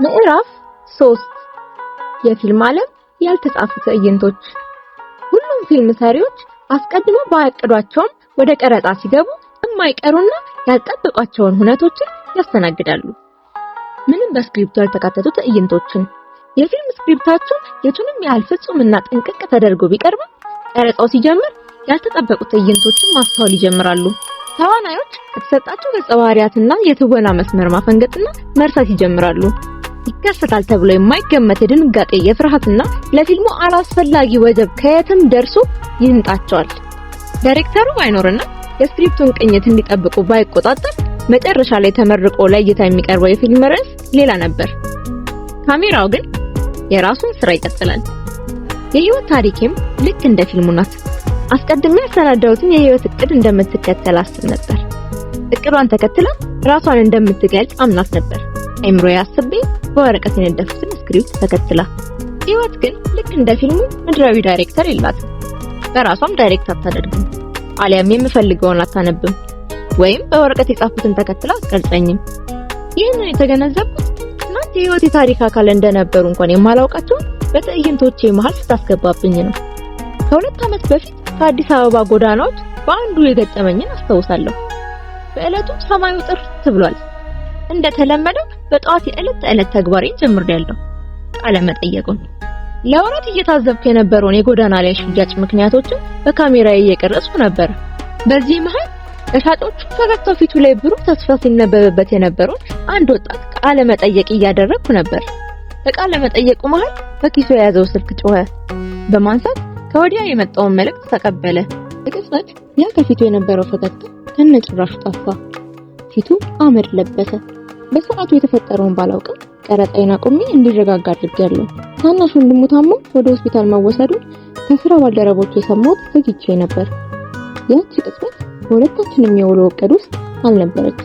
ምዕራፍ 3 የፊልም ዓለም ያልተጻፉ ትዕይንቶች። ሁሉም ፊልም ሰሪዎች አስቀድመው ባያቀዷቸው ወደ ቀረጻ ሲገቡ የማይቀሩና ያልጠበቋቸውን ሁነቶችን ያስተናግዳሉ። ምንም በስክሪፕቱ ያልተካተቱ ትዕይንቶችን። የፊልም ስክሪፕታቸው የቱንም ያህል ፍጹምና ጥንቅቅ ተደርጎ ቢቀርብም ቀረጻው ሲጀምር ያልተጠበቁ ትዕይንቶችን ማስተዋል ይጀምራሉ። ተዋናዮች ከተሰጣቸው ገጸ ባህሪያትና የትወና መስመር ማፈንገጥና መርሳት ይጀምራሉ። ይከሰታል ተብሎ የማይገመት የድንጋጤ የፍርሃትና ለፊልሙ አላስፈላጊ ወጀብ ከየትም ደርሶ ይንጣቸዋል። ዳይሬክተሩ ባይኖርና የስክሪፕቱን ቅኝት እንዲጠብቁ ባይቆጣጠር መጨረሻ ላይ ተመርቆ ለእይታ የሚቀርበው የፊልም ርዕስ ሌላ ነበር። ካሜራው ግን የራሱን ስራ ይቀጥላል። የህይወት ታሪኬም ልክ እንደ ፊልሙ ናት። አስቀድሜ ያሰናዳሁትን የህይወት እቅድ እንደምትከተል አስብ ነበር። እቅዷን ተከትላ ራሷን እንደምትገልጽ አምናት ነበር። አይምሮዬ አስቤ በወረቀት የነደፍኩትን ስክሪፕት ተከትላ። ህይወት ግን ልክ እንደ ፊልሙ ምድራዊ ዳይሬክተር የላትም። በራሷም ዳይሬክት አታደርግም፣ አሊያም የምፈልገውን አታነብም፣ ወይም በወረቀት የጻፉትን ተከትላ አትቀርጸኝም። ይህንን የተገነዘብኩት ትናንት የህይወት የታሪክ አካል እንደነበሩ እንኳን የማላውቃቸው በትዕይንቶቼ መሃል ስታስገባብኝ ነው። ከሁለት ዓመት በፊት ከአዲስ አበባ ጎዳናዎች በአንዱ የገጠመኝን አስታውሳለሁ። በእለቱ ሰማዩ ጥርት ብሏል። እንደተለመደው በጠዋት የዕለት ተዕለት ተግባሬን ጀምሬያለሁ። ቃለ መጠየቁን ለወራት እየታዘብኩ የነበረውን የጎዳና ላይ ሽያጭ ምክንያቶችን በካሜራዬ እየቀረጽኩ ነበር። በዚህ መሃል ለሻጮቹ ፈገግታው ፊቱ ላይ ብሩህ ተስፋ ሲነበብበት የነበረው አንድ ወጣት ቃለ መጠየቅ እያደረግኩ ነበር። በቃለ መጠየቁ መሃል በኪሱ የያዘው ስልክ ጮኸ። በማንሳት ከወዲያ የመጣውን መልእክት ተቀበለ። በቅጽበት ያ ከፊቱ የነበረው ፈገግታ ከነጭራሹ ጠፋ። ፊቱ አመድ ለበሰ። በሰዓቱ የተፈጠረውን ባላውቅም ቀረጻዬን አቁሜ እንዲረጋጋ አድርጌያለሁ። ታናሽ ወንድሙ ታሞ ወደ ሆስፒታል መወሰዱን ከስራ ባልደረቦቹ የሰማሁት ዘግይቼ ነበር። ያቺ ቅጽበት በሁለታችንም የውሎ እቅድ ውስጥ አልነበረች።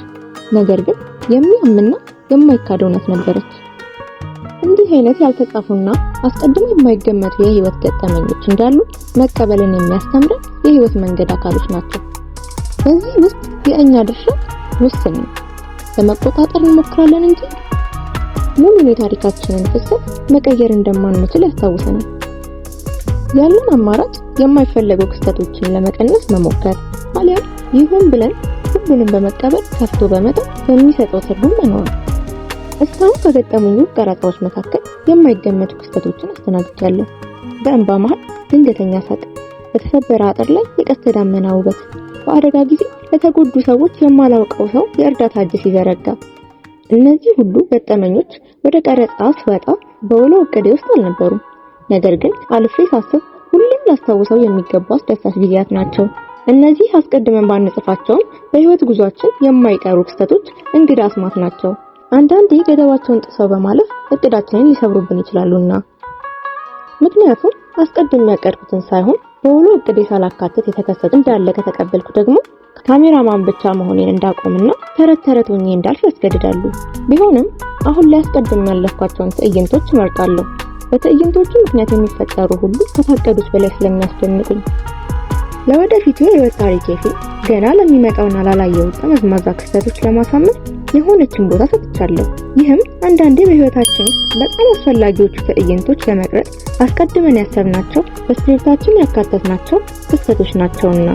ነገር ግን የሚያምንና የማይካድ እውነት ነበረች። እንዲህ አይነት ያልተጻፉና አስቀድሞ የማይገመቱ የህይወት ገጠመኞች እንዳሉ መቀበልን የሚያስተምረን የህይወት መንገድ አካሎች ናቸው። በዚህ ውስጥ የእኛ ድርሻ ውስን ነው። ለመቆጣጠር እንሞክራለን እንጂ ሙሉ የታሪካችንን ፍሰት መቀየር እንደማንችል ያስታውሰናል። ያለን አማራጭ የማይፈለጉ ክስተቶችን ለመቀነስ መሞከር፣ አሊያም ይሁን ብለን ሁሉንም በመቀበል ከፍቶ በመተው በሚሰጠው ትርጉም መኖር። እስካሁን ከገጠሙኝ ቀረጻዎች መካከል የማይገመቱ ክስተቶችን አስተናግጃለሁ። በእንባ መሃል ድንገተኛ ሳቅ፣ በተሰበረ አጥር ላይ የቀስተ ደመና ውበት፣ በአደጋ ጊዜ ለተጎዱ ሰዎች የማላውቀው ሰው የእርዳታ እጅ ሲዘረጋ። እነዚህ ሁሉ ገጠመኞች ወደ ቀረጻ ስወጣ በውሎ እቅዴ ውስጥ አልነበሩም። ነገር ግን አልፌ ሳስብ ሁሌም ላስታውሰው የሚገቡ አስደሳች ጊዜያት ናቸው። እነዚህ አስቀድመን ባንጽፋቸውም በህይወት ጉዟችን የማይቀሩ ክስተቶች እንግዳ አስማት ናቸው። አንዳንዴ ገደባቸውን ጥሰው በማለፍ እቅዳችንን ሊሰብሩብን ይችላሉና። ምክንያቱም አስቀድሜ ያቀድኩትን ሳይሆን በውሎ እቅዴ ሳላካትት የተከሰተ እንዳለ ከተቀበልኩ ደግሞ ካሜራማን ብቻ መሆኔን እንዳቆምና ተረት ተረት ሆኜ እንዳልፍ ያስገድዳሉ። ቢሆንም አሁን ላይ አስቀድሜ ያለፍኳቸውን ትዕይንቶች እመርጣለሁ። በትዕይንቶቹ ምክንያት የሚፈጠሩ ሁሉ ከታቀዱት በላይ ስለሚያስደንቁኝ። ለወደፊቱ የህይወት ታሪኬ ፊልም ገና ለሚመጣውና ላላየው ጠመዝማዛ ክስተቶች ለማሳመር የሆነችን ቦታ ሰጥቻለሁ። ይህም አንዳንዴ በህይወታችን ውስጥ በጣም አስፈላጊዎቹ ትዕይንቶች ለመቅረጽ አስቀድመን ያሰብናቸው በስክሪፕታችን ያካተትናቸው ክስተቶች ናቸውና